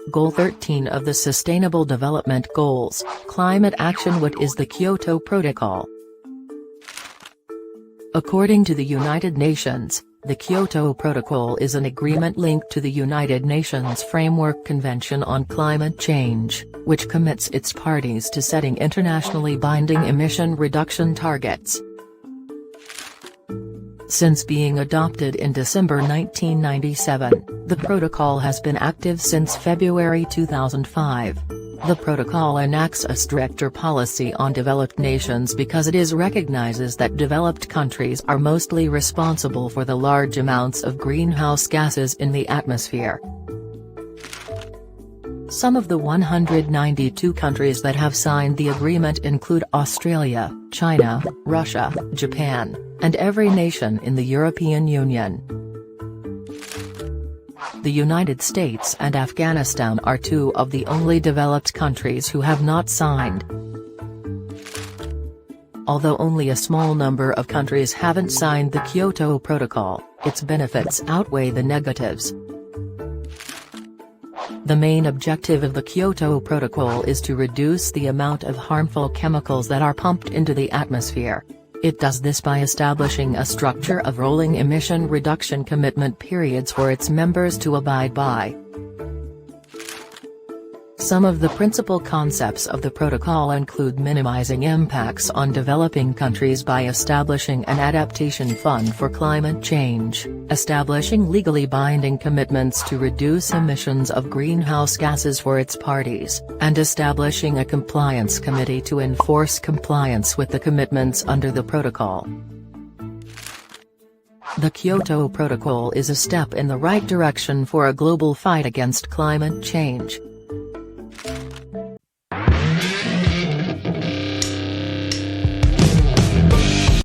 Goal 13 of the Sustainable Development Goals, Climate Action. What is the Kyoto Protocol? According to the United Nations, the Kyoto Protocol is an agreement linked to the United Nations Framework Convention on Climate Change, which commits its parties to setting internationally binding emission reduction targets. Since being adopted in December 1997, the protocol has been active since February 2005. The protocol enacts a stricter policy on developed nations because it recognizes that developed countries are mostly responsible for the large amounts of greenhouse gases in the atmosphere. Some of the 192 countries that have signed the agreement include Australia, China, Russia, Japan, and every nation in the European Union. The United States and Afghanistan are two of the only developed countries who have not signed. Although only a small number of countries haven't signed the Kyoto Protocol, its benefits outweigh the negatives. The main objective of the Kyoto Protocol is to reduce the amount of harmful chemicals that are pumped into the atmosphere. It does this by establishing a structure of rolling emission reduction commitment periods for its members to abide by. Some of the principal concepts of the protocol include minimizing impacts on developing countries by establishing an adaptation fund for climate change, establishing legally binding commitments to reduce emissions of greenhouse gases for its parties, and establishing a compliance committee to enforce compliance with the commitments under the protocol. The Kyoto Protocol is a step in the right direction for a global fight against climate change.